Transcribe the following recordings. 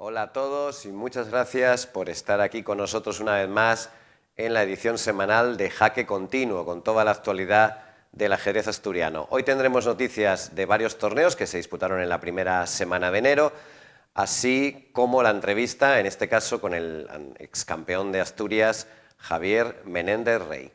Hola a todos y muchas gracias por estar aquí con nosotros una vez más en la edición semanal de Jaque Continuo, con toda la actualidad del ajedrez asturiano. Hoy tendremos noticias de varios torneos que se disputaron en la primera semana de enero, así como la entrevista, en este caso con el ex campeón de Asturias, Javier Menéndez Rey.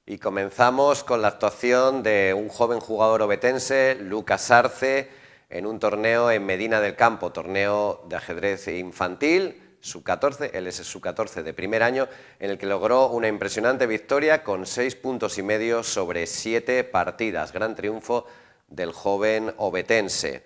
Y comenzamos con la actuación de un joven jugador obetense, Lucas Arce, en un torneo en Medina del Campo, torneo de ajedrez infantil, sub-14, él es el sub-14 de primer año, en el que logró una impresionante victoria con 6,5 puntos sobre 7 partidas. Gran triunfo del joven obetense.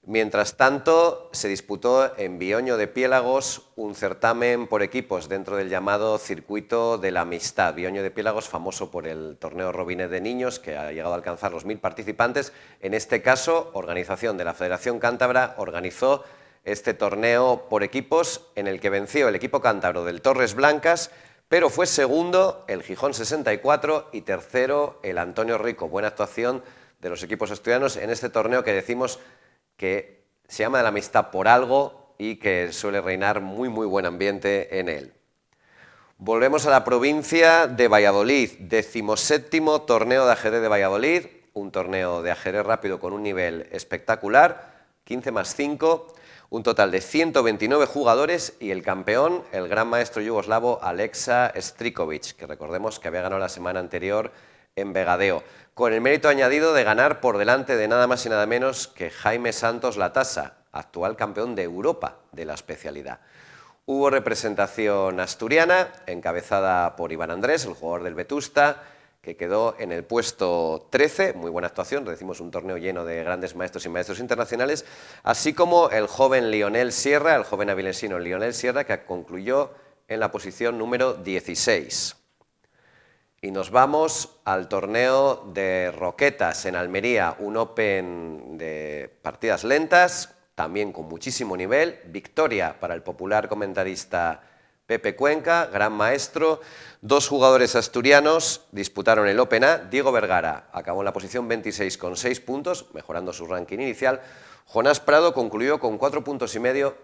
Mientras tanto, se disputó en Bioño de Piélagos un certamen por equipos dentro del llamado Circuito de la Amistad. Bioño de Piélagos, famoso por el torneo Robinet de niños, que ha llegado a alcanzar los 1000 participantes. En este caso, organización de la Federación Cántabra organizó este torneo por equipos en el que venció el equipo cántabro del Torres Blancas, pero fue segundo el Gijón 64 y tercero el Antonio Rico. Buena actuación de los equipos asturianos en este torneo que decimos que se llama de la amistad por algo y que suele reinar muy buen ambiente en él. Volvemos a la provincia de Valladolid, 17º torneo de ajedrez de Valladolid, un torneo de ajedrez rápido con un nivel espectacular, 15+5, un total de 129 jugadores y el campeón, el gran maestro yugoslavo Alexa Strikovic, que recordemos que había ganado la semana anterior en Vegadeo, con el mérito añadido de ganar por delante de nada más y nada menos que Jaime Santos Latasa, actual campeón de Europa de la especialidad. Hubo representación asturiana, encabezada por Iván Andrés, el jugador del Vetusta, que quedó en el puesto 13, muy buena actuación, decimos un torneo lleno de grandes maestros y maestros internacionales, así como el joven Lionel Sierra, el joven avilesino Lionel Sierra, que concluyó en la posición número 16. Y nos vamos al torneo de Roquetas en Almería, un Open de partidas lentas, también con muchísimo nivel. Victoria para el popular comentarista Pepe Cuenca, gran maestro. Dos jugadores asturianos disputaron el Open A. Diego Vergara acabó en la posición 26 con 6 puntos, mejorando su ranking inicial. Jonás Prado concluyó con 4,5 puntos,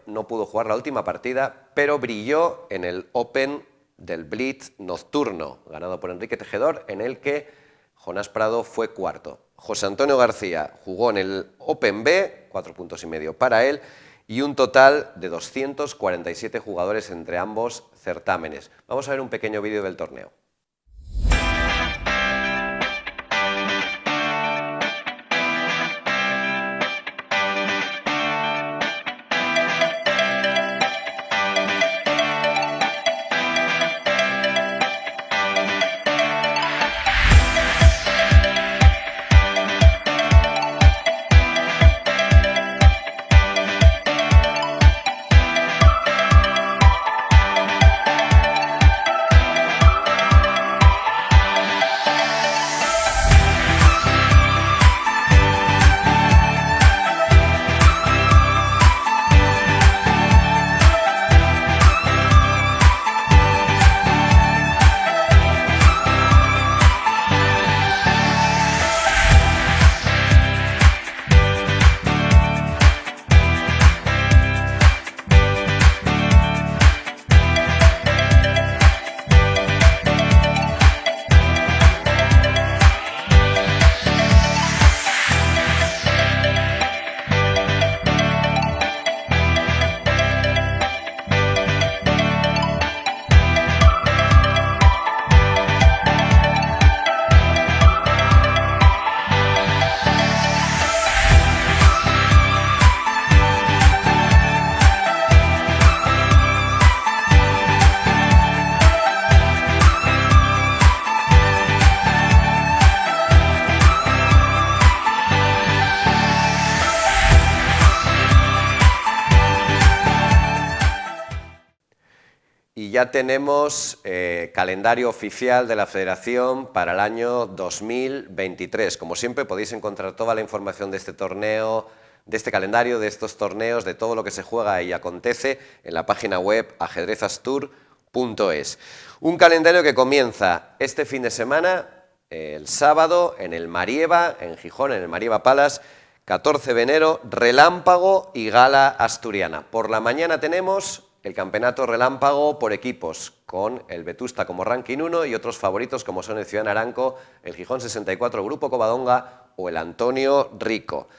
no pudo jugar la última partida, pero brilló en el Open del Blitz nocturno, ganado por Enrique Tejedor, en el que Jonás Prado fue cuarto. José Antonio García jugó en el Open B, 4,5 puntos para él, y un total de 247 jugadores entre ambos certámenes. Vamos a ver un pequeño vídeo del torneo. Y ya tenemos calendario oficial de la Federación para el año 2023. Como siempre, podéis encontrar toda la información de este torneo, de este calendario, de estos torneos, de todo lo que se juega y acontece en la página web ajedrezastur.es. Un calendario que comienza este fin de semana el sábado en el Marieva, en Gijón, en el Marieva Palace, 14 de enero, relámpago y gala asturiana. Por la mañana tenemos el campeonato relámpago por equipos, con el Vetusta como ranking 1 y otros favoritos como son el Ciudad Naranco, el Gijón 64, Grupo Covadonga o el Antonio Rico.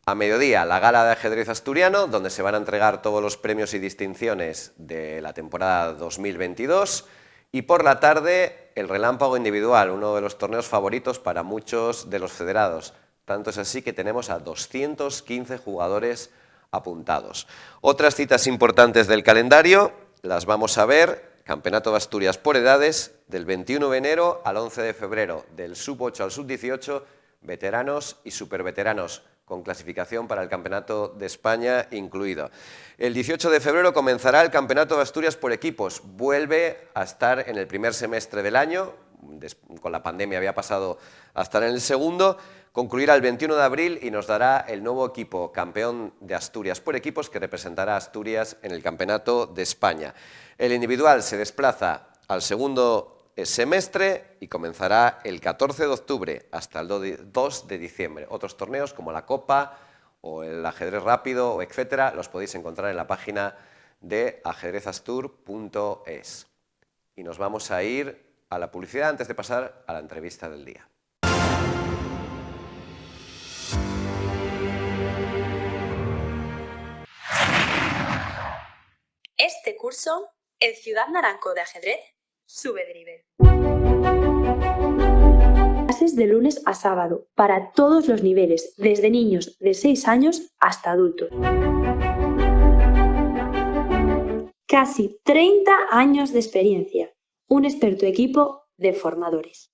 A mediodía, la gala de ajedrez asturiano, donde se van a entregar todos los premios y distinciones de la temporada 2022. Y por la tarde, el relámpago individual, uno de los torneos favoritos para muchos de los federados. Tanto es así que tenemos a 215 jugadores apuntados. Otras citas importantes del calendario las vamos a ver. Campeonato de Asturias por edades, del 21 de enero al 11 de febrero, del sub-8 al sub-18, veteranos y superveteranos, con clasificación para el Campeonato de España incluido. El 18 de febrero comenzará el Campeonato de Asturias por equipos. Vuelve a estar en el primer semestre del año, con la pandemia había pasado a estar en el segundo, concluirá el 21 de abril y nos dará el nuevo equipo campeón de Asturias por equipos que representará a Asturias en el Campeonato de España. El individual se desplaza al segundo semestre y comenzará el 14 de octubre hasta el 2 de diciembre. Otros torneos como la Copa o el ajedrez rápido, etcétera, los podéis encontrar en la página de ajedrezastur.es. Y nos vamos a ir a la publicidad antes de pasar a la entrevista del día. Este curso, el Ciudad Naranco de ajedrez sube de nivel. Clases de lunes a sábado, para todos los niveles, desde niños de 6 años hasta adultos. Casi 30 años de experiencia, un experto equipo de formadores.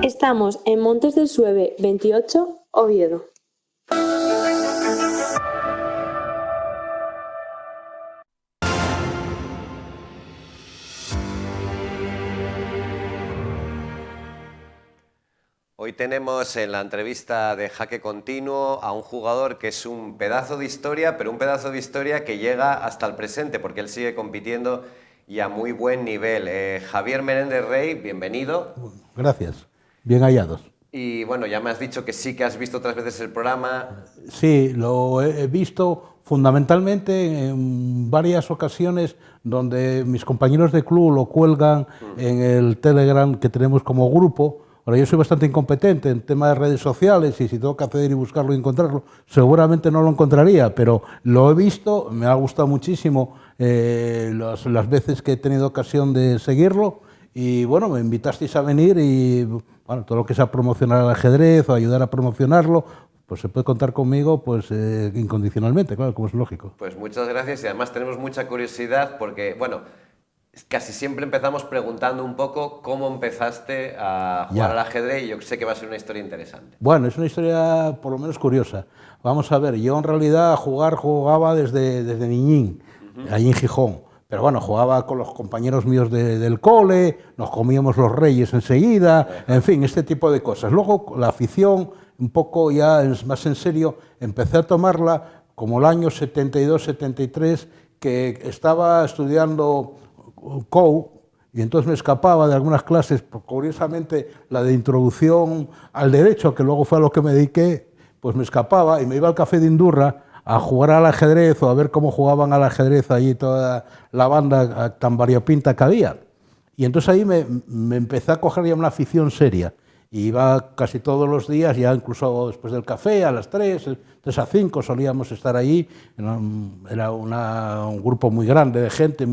Estamos en Montes del Sueve 28, Oviedo. Hoy tenemos en la entrevista de Jaque Continuo a un jugador que es un pedazo de historia, pero un pedazo de historia que llega hasta el presente, porque él sigue compitiendo y a muy buen nivel. Javier Menéndez Rey, bienvenido. Gracias, bien hallados. Y bueno, ya me has dicho que sí que has visto otras veces el programa. Sí, lo he visto fundamentalmente en varias ocasiones donde mis compañeros de club lo cuelgan en el Telegram que tenemos como grupo. Ahora, yo soy bastante incompetente en tema de redes sociales y si tengo que acceder y buscarlo y encontrarlo, seguramente no lo encontraría, pero lo he visto, me ha gustado muchísimo las veces que he tenido ocasión de seguirlo y bueno, me invitasteis a venir y bueno, todo lo que sea promocionar el ajedrez o ayudar a promocionarlo, pues se puede contar conmigo pues incondicionalmente, claro, como es lógico. Pues muchas gracias y además tenemos mucha curiosidad porque, bueno, casi siempre empezamos preguntando un poco cómo empezaste a jugar al ajedrez y yo sé que va a ser una historia interesante. Bueno, es una historia por lo menos curiosa. Vamos a ver, yo en realidad jugaba desde niñín, allí en Gijón. Pero bueno, jugaba con los compañeros míos del cole, nos comíamos los reyes enseguida, en fin, este tipo de cosas. Luego la afición, un poco ya más en serio, empecé a tomarla como el año 72-73, que estaba estudiando COU, y entonces me escapaba de algunas clases, curiosamente la de introducción al derecho, que luego fue a lo que me dediqué, pues me escapaba y me iba al Café de Indurra a jugar al ajedrez o a ver cómo jugaban al ajedrez allí toda la banda tan variopinta que había. Y entonces ahí me empecé a coger ya una afición seria. Y iba casi todos los días, ya incluso después del café, a las 3 a 5 solíamos estar allí. Era un grupo muy grande de gente,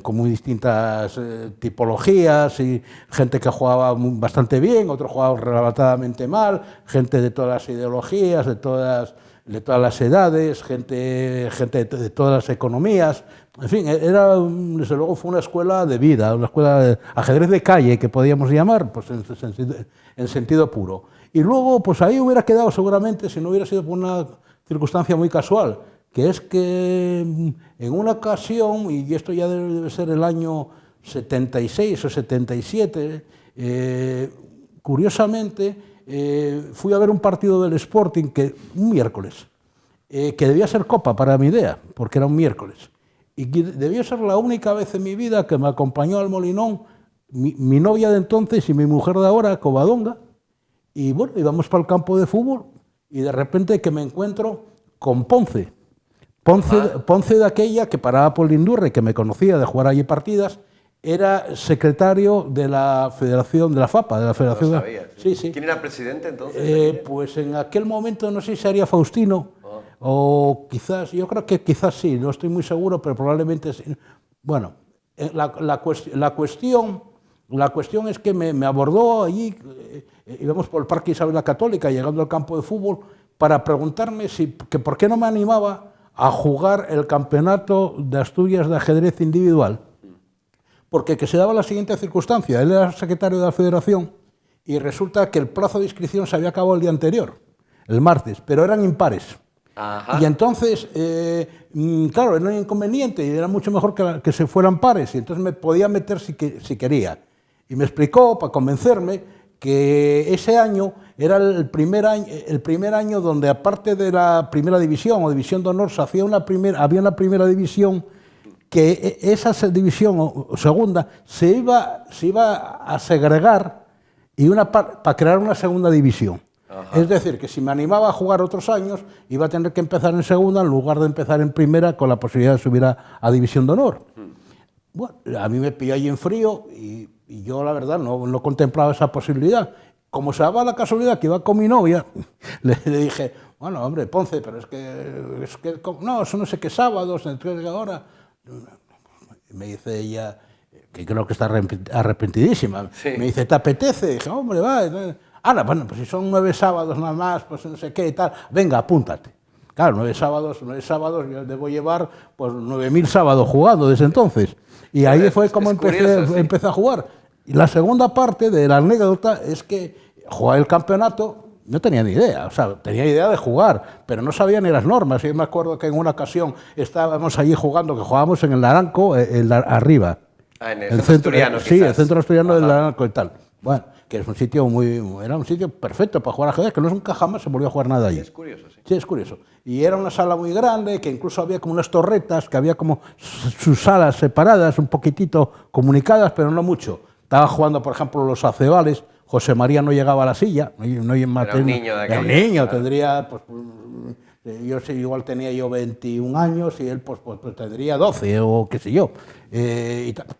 con muy distintas tipologías, y gente que jugaba bastante bien, otros jugaban relativamente mal, gente de todas las ideologías, de todas las edades, gente de todas las economías. En fin, desde luego fue una escuela de vida, una escuela de ajedrez de calle, que podíamos llamar, pues en sentido puro. Y luego, pues ahí hubiera quedado seguramente, si no hubiera sido por una circunstancia muy casual, que es que en una ocasión, y esto ya debe ser el año 76 o 77, curiosamente, fui a ver un partido del Sporting un miércoles, que debía ser Copa para mi idea, porque era un miércoles. Y que debió ser la única vez en mi vida que me acompañó al Molinón mi novia de entonces y mi mujer de ahora, Covadonga. Y bueno, íbamos para el campo de fútbol y de repente que me encuentro con Ponce. Ponce de aquella que paraba por Lindurre, que me conocía de jugar allí partidas, era secretario de la Federación, de la FAPA, de la Federación. No sabía. Sí, sí. ¿Quién era el presidente entonces? Pues en aquel momento no sé si sería Faustino o quizás, yo creo que quizás sí, no estoy muy seguro, pero probablemente sí. Bueno, la cuestión es que me abordó allí, íbamos por el Parque Isabel la Católica, llegando al campo de fútbol, para preguntarme que por qué no me animaba a jugar el campeonato de Asturias de ajedrez individual. Porque que se daba la siguiente circunstancia, él era secretario de la Federación y resulta que el plazo de inscripción se había acabado el día anterior, el martes, pero eran impares. Ajá. Y entonces, claro, era un inconveniente y era mucho mejor que se fueran pares, y entonces me podía meter si quería. Y me explicó, para convencerme, que ese año era el primer año donde, aparte de la primera división o división de honor, había una primera división, que esa división o segunda se iba a segregar y para crear una segunda división. Ajá. Es decir, que si me animaba a jugar otros años, iba a tener que empezar en segunda en lugar de empezar en primera, con la posibilidad de subir a división de honor. Bueno, a mí me pilló allí en frío y yo, la verdad, no contemplaba esa posibilidad. Como se daba la casualidad que iba con mi novia, le dije, bueno, hombre, Ponce, pero es que no, eso no sé qué sábados, entonces ahora... Me dice ella, que creo que está arrepentidísima, sí. Me dice, ¿te apetece? Y dije, hombre, va. Ana, bueno, pues si son 9 sábados nada más, pues no sé qué y tal, venga, apúntate. Claro, 9 sábados, yo debo llevar pues 9.000 sábados jugando desde entonces. Y ahí fue como empecé a jugar. Y la segunda parte de la anécdota es que jugar el campeonato no tenía ni idea, o sea, tenía idea de jugar, pero no sabía ni las normas. Yo me acuerdo que en una ocasión estábamos allí jugando, que jugábamos en el Naranco, arriba. En el centro asturiano, sí, el centro asturiano del Naranco y tal. Bueno, que es un sitio era un sitio perfecto para jugar ajedrez, que nunca jamás se volvió a jugar nada allí. Es curioso, sí. Sí, es curioso. Y era una sala muy grande, que incluso había como unas torretas, que había como sus salas separadas, un poquitito comunicadas, pero no mucho. Estaba jugando, por ejemplo, los acebales. José María no llegaba a la silla, era un niño de aquel. Era un niño, claro. Tendría, pues, yo sé, igual tenía yo 21 años y él pues tendría 12 o qué sé yo.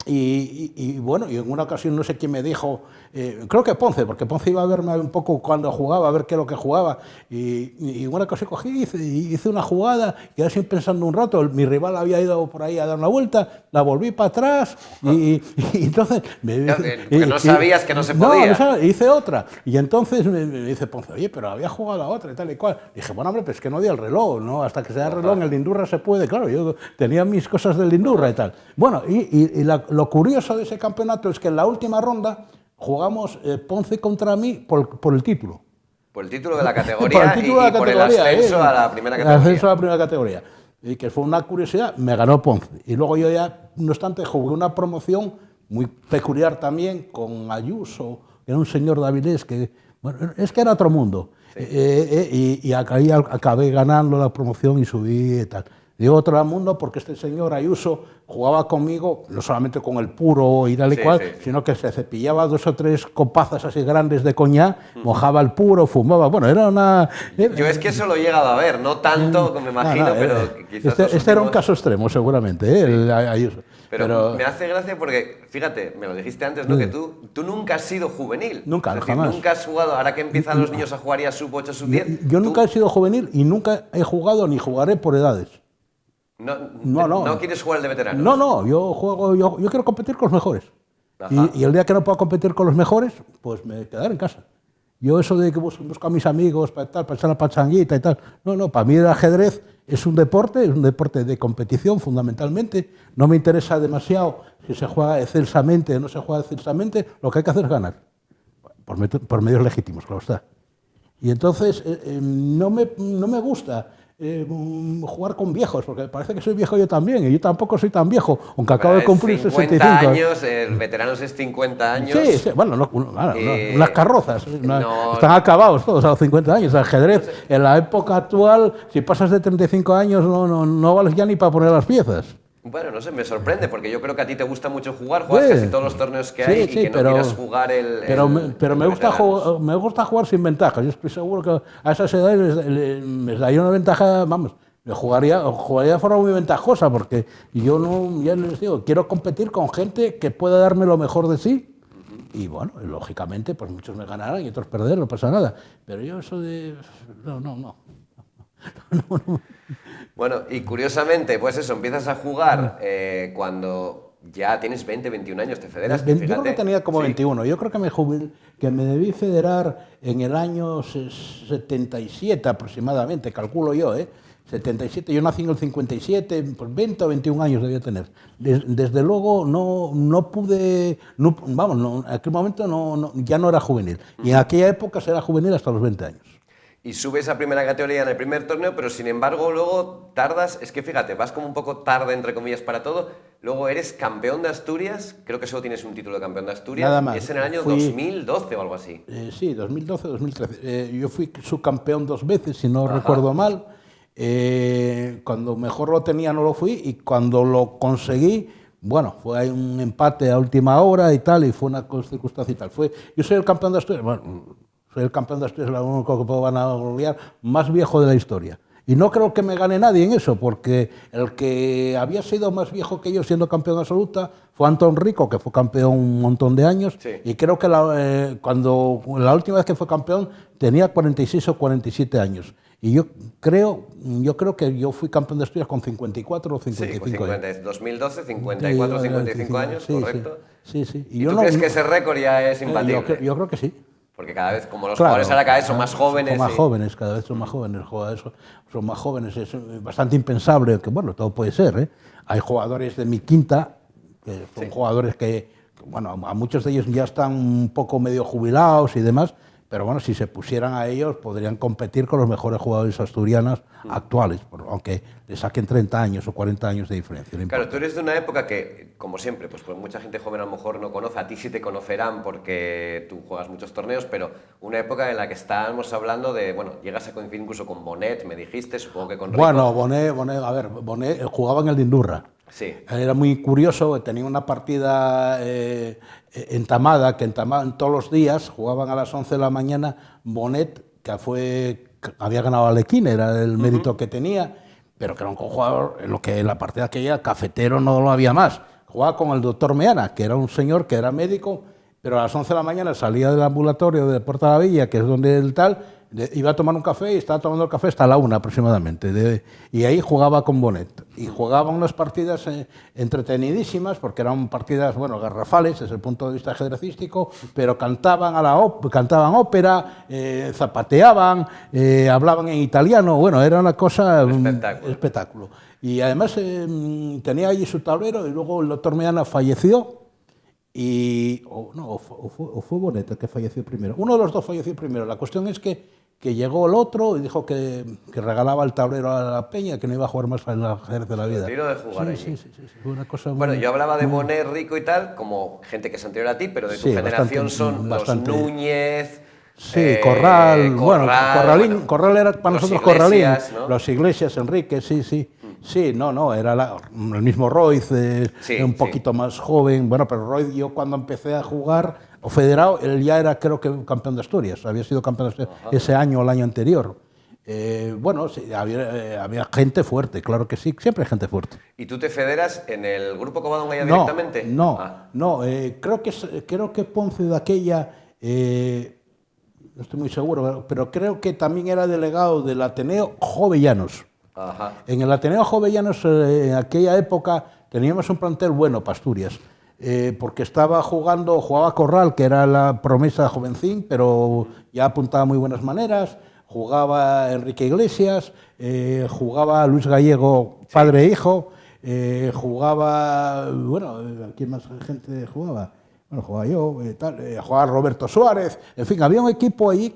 Y bueno, y en una ocasión no sé quién me dijo, creo que Ponce, porque Ponce iba a verme un poco cuando jugaba, a ver qué es lo que jugaba. Y en una ocasión cogí, hice una jugada y ahora sin pensando un rato, mi rival había ido por ahí a dar una vuelta, la volví para atrás y entonces... Porque no sabías que no se podía. No, hice otra. Y entonces me dice Ponce, oye, pero había jugado a otra y tal y cual. Y dije, bueno, hombre, pues es que no di el reloj, ¿no? Hasta que se da el reloj en el Lindurra se puede. Claro, yo tenía mis cosas del Lindurra y tal. Bueno, lo curioso de ese campeonato es que en la última ronda jugamos Ponce contra mí por el título. Por el título de la categoría por el ascenso a la primera categoría. El ascenso a la primera categoría. Y que fue una curiosidad, me ganó Ponce. Y luego yo ya, no obstante, jugué una promoción muy peculiar también con Ayuso, que era un señor de Avilés que, bueno, es que era otro mundo. Sí. Y acabé ganando la promoción y subí y tal. Digo otro mundo porque este señor Ayuso jugaba conmigo, no solamente con el puro y tal y cual, sino que se cepillaba 2 o 3 copazas así grandes de coñac, mojaba el puro, fumaba. Bueno, era una... Yo es que eso lo he llegado a ver, no tanto, me imagino, pero quizás... Este era un caso extremo, seguramente, el Ayuso. Pero me hace gracia porque, fíjate, me lo dijiste antes, ¿no? Que tú nunca has sido juvenil. Nunca, es decir, jamás. Nunca has jugado, ahora que empiezan los niños a jugar ya sub 8, sub 10. Yo nunca he sido juvenil y nunca he jugado ni jugaré por edades. No quieres jugar el de veteranos. No, yo quiero competir con los mejores. Y el día que no pueda competir con los mejores, pues me quedaré en casa. Yo eso de que busco a mis amigos para echar la pachanguita y tal, no, para mí el ajedrez es un deporte de competición fundamentalmente. No me interesa demasiado si se juega excelsamente o no se juega excelsamente, lo que hay que hacer es ganar, por medios legítimos, claro está. Y entonces no me gusta jugar con viejos, porque parece que soy viejo yo también, y yo tampoco soy tan viejo, aunque acabo de cumplir 65 años, el veteranos es 50 años. Sí, bueno, las carrozas, están acabados todos a los 50 años. El ajedrez, en la época actual, si pasas de 35 años, no vales ya ni para poner las piezas. Bueno, no sé, me sorprende, porque yo creo que a ti te gusta mucho jugar, juegas casi todos los torneos que hay y que no quieras jugar pero me gusta jugar sin ventaja. Yo estoy seguro que a esas edades me daría una ventaja, vamos, jugaría de forma muy ventajosa, porque yo no, ya les digo, quiero competir con gente que pueda darme lo mejor de sí. Y bueno, lógicamente, pues muchos me ganarán y otros perder, no pasa nada. Pero yo eso de... No. Bueno, y curiosamente, pues eso, empiezas a jugar cuando ya tienes 20, 21 años, te federas. Yo creo que tenía como 21. Yo creo que me debí federar en el año 77 aproximadamente, calculo yo, 77, yo nací en el 57, pues 20 o 21 años debía tener. Desde luego no pude, en aquel momento ya no era juvenil. Y en aquella época era juvenil hasta los 20 años. Y subes a primera categoría en el primer torneo, pero sin embargo luego tardas, es que fíjate, vas como un poco tarde, entre comillas, para todo, luego eres campeón de Asturias, creo que solo tienes un título de campeón de Asturias, nada más. Y es en el año 2012 o algo así. Sí, 2012, 2013. Yo fui subcampeón 2 veces, si no recuerdo mal. Cuando mejor lo tenía no lo fui, y cuando lo conseguí, bueno, fue un empate a última hora y tal, y fue una circunstancia y tal. Yo soy el campeón de Asturias, soy el campeón de Asturias, el único que puedo ganar más viejo de la historia. Y no creo que me gane nadie en eso, porque el que había sido más viejo que yo siendo campeón absoluta fue Antón Rico, que fue campeón un montón de años. Sí. Y creo que cuando la última vez que fue campeón tenía 46 o 47 años. Y yo creo que yo fui campeón de Asturias con 54 o 55 años. 2012, 54 o 55 años, sí, correcto. Sí. ¿Y tú crees que ese récord ya es imbatible? Yo creo que sí. Porque cada vez, como los jugadores ahora cada vez son más jóvenes. Son más jóvenes, cada vez son más jóvenes. Son más jóvenes, es bastante impensable, que bueno, todo puede ser. Hay jugadores de mi quinta, que son jugadores que, bueno, a muchos de ellos ya están un poco medio jubilados y demás, pero bueno, si se pusieran a ellos, podrían competir con los mejores jugadores asturianos actuales, aunque le saquen 30 años o 40 años de diferencia. Claro, tú eres de una época que, como siempre, pues mucha gente joven a lo mejor no conoce, a ti sí te conocerán porque tú juegas muchos torneos, pero una época en la que estábamos hablando de, bueno, llegas a coincidir incluso con Bonet, me dijiste, supongo que con Rico. Bueno, Bonet jugaba en el de Indurra. Sí. Era muy curioso, tenía una partida entamada, que entamaban todos los días, jugaban a las 11 de la mañana. Bonet, que había ganado a Lequín, era el mérito que tenía, pero que era un jugador, en lo que la partida aquella, cafetero no lo había más. Jugaba con el doctor Meana, que era un señor que era médico, pero a las 11 de la mañana salía del ambulatorio de Puerta de la Villa, que es donde el tal, iba a tomar un café y estaba tomando el café hasta la 1 aproximadamente. Y ahí jugaba con Bonet. Y jugaban unas partidas entretenidísimas, porque eran partidas, bueno, garrafales desde el punto de vista ajedrecístico, pero cantaban ópera, zapateaban, hablaban en italiano. Bueno, era una cosa... espectáculo. Y además tenía allí su tablero, y luego el doctor Meana falleció. O fue Bonet el que falleció primero. Uno de los dos falleció primero. La cuestión es que llegó el otro y dijo que regalaba el tablero a la peña, que no iba a jugar más en el ajedrez de la vida. Retiro de jugar sí, fue una cosa bueno, yo hablaba de Bonet, Rico y tal, como gente que es anterior a ti, pero de tu generación son los Núñez... Corral, Corral era para nosotros Corralín, ¿no? Los Iglesias, Enrique, sí. Sí, era el mismo Royz, un poquito más joven. Bueno, pero Royz, yo cuando empecé a jugar, o federado, él ya era, creo que, campeón de Asturias. Había sido campeón de Asturias ese año o el año anterior. Sí, había gente fuerte, claro que sí, siempre hay gente fuerte. ¿Y tú te federas en el Grupo Covadonga ya directamente? No, creo que Ponce de aquella... no estoy muy seguro, pero creo que también era delegado del Ateneo Jovellanos. Ajá. En el Ateneo Jovellanos, en aquella época, teníamos un plantel bueno para Asturias, porque jugaba Corral, que era la promesa jovencín, pero ya apuntaba muy buenas maneras, jugaba Enrique Iglesias, jugaba Luis Gallego, padre e hijo, jugaba, ¿quién más gente jugaba? Bueno, jugaba yo, jugaba Roberto Suárez, en fin, había un equipo ahí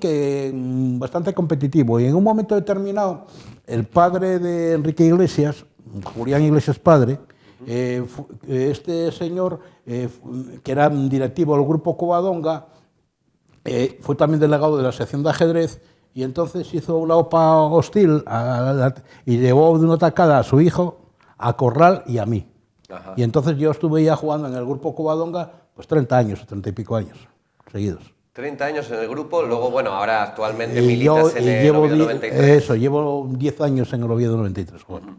bastante competitivo, y en un momento determinado el padre de Enrique Iglesias, Julián Iglesias padre, este señor, que era directivo del Grupo Covadonga, fue también delegado de la sección de ajedrez, y entonces hizo una OPA hostil y llevó de una tacada a su hijo, a Corral y a mí. Ajá. Y entonces yo estuve ya jugando en el grupo Covadonga pues 30 años, 30 y pico años seguidos. 30 años en el grupo, luego, bueno, ahora actualmente Y militas en el Oviedo 93. Eso, llevo 10 años en el Oviedo 93 jugando.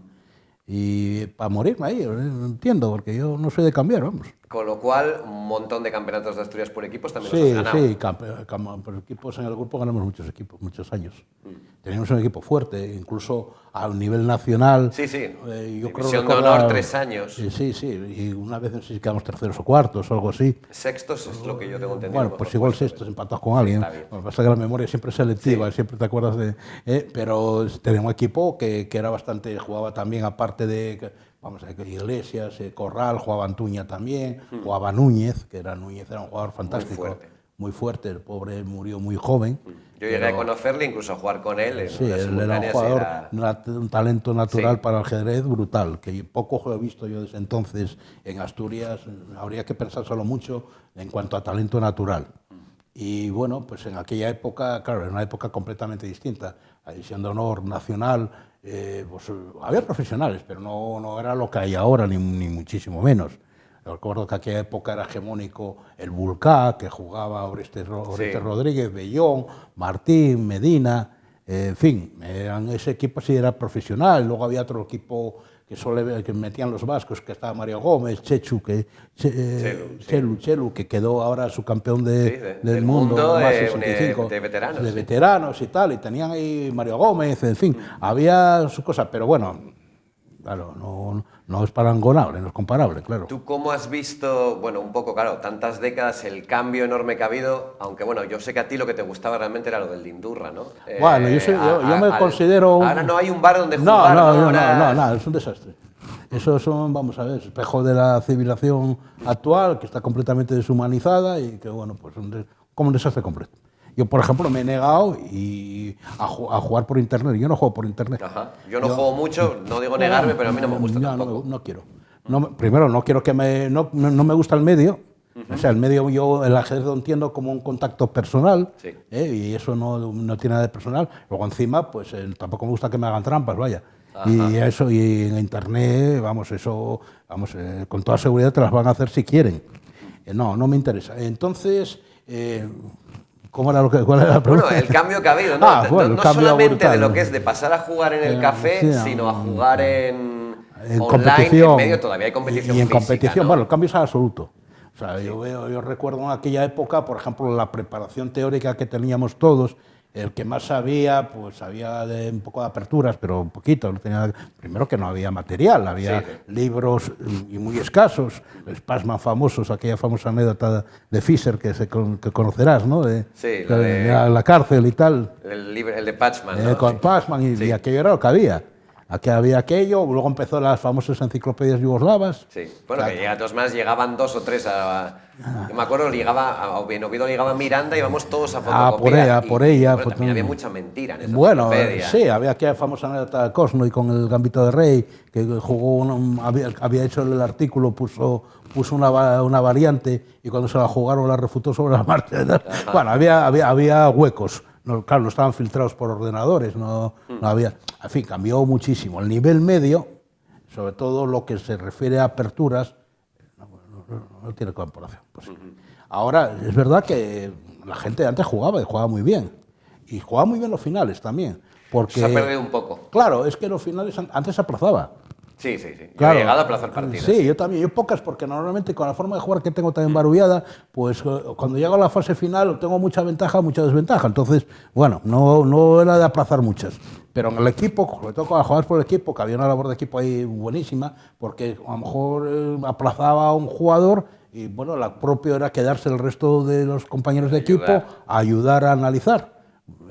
Y para morirme ahí, no entiendo, porque yo no soy de cambiar, vamos. Con lo cual, un montón de campeonatos de Asturias por equipos también los Sí, has ganado. sí, por equipos en el grupo ganamos muchos equipos, muchos años. Teníamos un equipo fuerte, incluso a nivel nacional. Sí, sí. Yo creo División de honor 3 años. Sí, sí, y una vez no sé si quedamos terceros o cuartos o algo así. Sextos es lo que yo tengo entendido. Bueno, por pues lo igual puesto. sextos empatados con alguien. está bien. Lo que pasa es que la memoria siempre es selectiva, siempre te acuerdas de... pero teníamos un equipo que era bastante... Jugaba también, aparte de... Vamos a ver, Iglesias, Corral, jugaba Antuña también, jugaba Núñez, Núñez era un jugador fantástico. Muy fuerte, el pobre murió muy joven. Yo llegué a conocerle, incluso a jugar con él. En Sí, unas él era un simultáneas jugador, un talento natural Sí. para el ajedrez brutal, que poco he visto yo desde entonces en Asturias. Habría que pensárselo mucho en cuanto a talento natural. Y bueno, pues en aquella época, claro, era una época completamente distinta. La división de honor nacional, pues había profesionales, pero no era lo que hay ahora, ni muchísimo menos. Recuerdo que aquella época era hegemónico el Vulcá, que jugaba Orestes Rodríguez, Bellón, Martín, Medina, en fin, ese equipo sí era profesional. Luego había otro equipo que metían los vascos, que estaba Mario Gómez, Chelu, que quedó ahora subcampeón del mundo más de 65, de veteranos. De veteranos y tal, y tenían ahí Mario Gómez, en fin, había su cosa, pero bueno, claro, no es parangonable, no es comparable, claro. ¿Tú cómo has visto, bueno, un poco, claro, tantas décadas, el cambio enorme que ha habido? Aunque, bueno, yo sé que a ti lo que te gustaba realmente era lo del Lindurra, ¿no? Bueno, yo me considero... Ahora no hay un bar donde jugar, no, es un desastre. Eso son, vamos a ver, espejo de la civilización actual, que está completamente deshumanizada y que, bueno, pues como un desastre completo. Yo, por ejemplo, me he negado a jugar por internet. Yo no juego por internet. Ajá. Yo no juego mucho, no digo negarme, pero a mí no me gusta tampoco. No quiero. Primero, no quiero que no me gusta el medio. O sea, el medio yo el ajedrez lo entiendo como un contacto personal, Sí. Y eso no tiene nada de personal. Luego encima, pues tampoco me gusta que me hagan trampas, vaya. Ajá. Y eso, y en internet, con toda seguridad te las van a hacer si quieren. No me interesa. Entonces, ¿cuál era la pregunta? Bueno, el cambio que ha habido, ¿no? Bueno, no cambio solamente brutal, de lo que es de pasar a jugar en el café, sí, sino a jugar en online, competición. en medio todavía hay competición y en física, competición, ¿no? bueno, el cambio es absoluto. O sea, yo recuerdo en aquella época, por ejemplo, la preparación teórica que teníamos todos. El que más sabía, pues sabía de un poco de aperturas, pero un poquito. Primero que no había material, había libros y muy escasos. Los Passman famosos, aquella famosa anécdota de Fischer que conocerás, ¿no? Sí, la cárcel y tal. El de Patchman, ¿no? Con Passman y aquello era lo que había. Aquí había aquello, luego empezó las famosas enciclopedias yugoslavas. Sí, bueno, que de todas maneras llegaban 2 o 3 yo me acuerdo, en Oviedo llegaba Miranda y íbamos todos a fotocopia. Por ella. Bueno, también había mucha mentira en esa Bueno, enciclopedia. sí, había aquella famosa anécdota de Cosno y con el Gambito de Rey, que jugó, había hecho el artículo, puso una variante y cuando se la jugaron la refutó sobre la marcha. Bueno, había huecos. Claro, no estaban filtrados por ordenadores, no había... En fin, cambió muchísimo. El nivel medio, sobre todo lo que se refiere a aperturas, no tiene comparación. Pues. Ahora, es verdad que la gente antes jugaba y jugaba muy bien. Y jugaba muy bien los finales también. Porque, se ha perdido un poco. Claro, es que los finales antes se aplazaba. Sí. Claro. Yo he llegado a aplazar partidas. Sí, yo también. Yo pocas, porque normalmente con la forma de jugar que tengo también barullada, pues cuando llego a la fase final tengo mucha ventaja, mucha desventaja. Entonces, bueno, no era de aplazar muchas. Pero en el equipo, sobre todo cuando jugabas por el equipo, que había una labor de equipo ahí buenísima, porque a lo mejor aplazaba a un jugador y, bueno, lo propio era quedarse el resto de los compañeros de equipo a ayudar a analizar.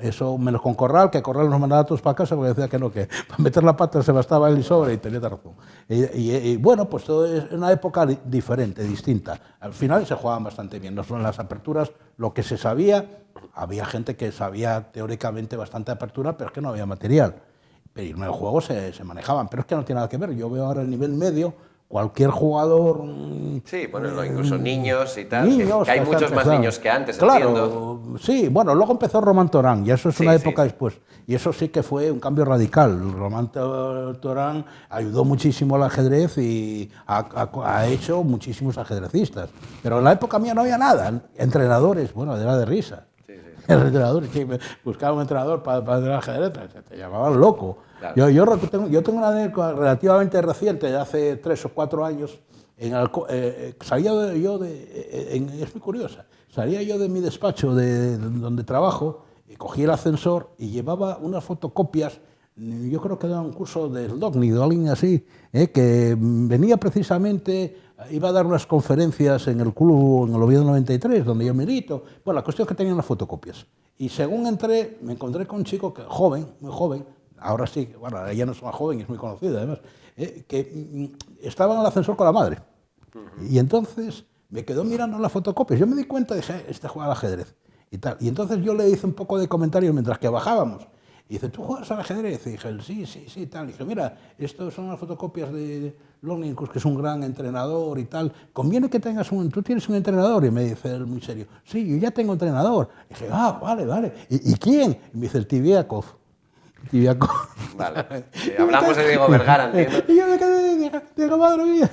Eso menos con Corral, que Corral nos mandaba todos para casa porque decía que para meter la pata se bastaba él y sobre, y tenía razón. Y bueno, pues todo es una época diferente, distinta. Al final se jugaban bastante bien. No son las aperturas, lo que se sabía, había gente que sabía teóricamente bastante apertura, pero es que no había material. Pero en el juego se manejaban, pero es que no tiene nada que ver. Yo veo ahora el nivel medio, cualquier jugador... Sí, bueno, incluso niños y tal, niños, que hay muchos más claro. niños que antes, Claro, entiendo. sí, bueno, luego empezó Román Torán, y eso es Sí, una sí, época sí. después. Y eso sí que fue un cambio radical. Román Torán ayudó muchísimo al ajedrez y ha hecho muchísimos ajedrecistas. Pero en la época mía no había nada. Entrenadores, bueno, era de risa. Sí, sí. El entrenador, que buscaba un entrenador para el ajedrez, te llamaban loco. Claro. Yo tengo una anécdota relativamente reciente, de hace 3 o 4 años. Salía es muy curiosa, salía yo de mi despacho, de donde trabajo, y cogí el ascensor y llevaba unas fotocopias. Yo creo que era un curso del DOCNI, de alguien así, que venía precisamente, iba a dar unas conferencias en el club, en el Oviedo 93, donde yo milito. Bueno, la cuestión es que tenía unas fotocopias. Y según entré, me encontré con un chico joven, muy joven, ahora sí, bueno, ella no es más joven, es muy conocida además, que estaba en el ascensor con la madre. Y entonces me quedó mirando las fotocopias. Yo me di cuenta, dije, este juega al ajedrez y tal. Y entonces yo le hice un poco de comentarios mientras que bajábamos. Y dice, ¿tú juegas al ajedrez? Y dije, sí, tal. Y dije, mira, estas son las fotocopias de Longinkus, que es un gran entrenador y tal. Conviene que tengas tú tienes un entrenador. Y me dice él muy serio, sí, yo ya tengo entrenador. Y dije, vale. ¿Y quién? Y me dice, el Tibiakov. Vale. Hablamos de Diego Vergara, entiendo. Y yo me quedé, digo, madre mía.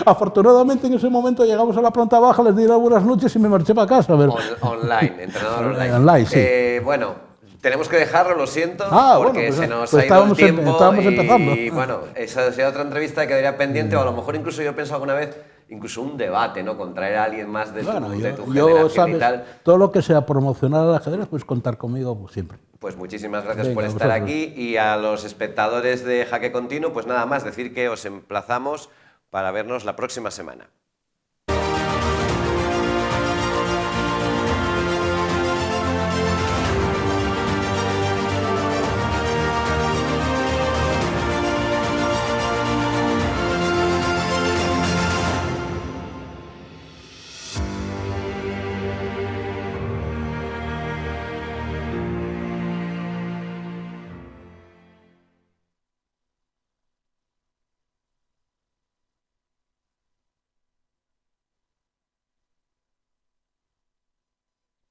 Afortunadamente en ese momento llegamos a la planta baja, les di las buenas noches y me marché para casa. A ver. Online, entrenador online. Online, sí. Bueno, tenemos que dejarlo, lo siento, porque bueno, se nos pues ha ido el estábamos tiempo empezando. y bueno, esa sería otra entrevista que quedaría pendiente, o a lo mejor incluso yo pienso alguna vez, incluso un debate, ¿no? Con traer a alguien más de tu generación sabes, y tal. todo lo que sea promocionar al ajedrez, puedes contar conmigo pues, siempre. Pues muchísimas gracias Venga, por estar vosotros. aquí, y a los espectadores de Jaque Continuo, pues nada más, decir que os emplazamos para vernos la próxima semana.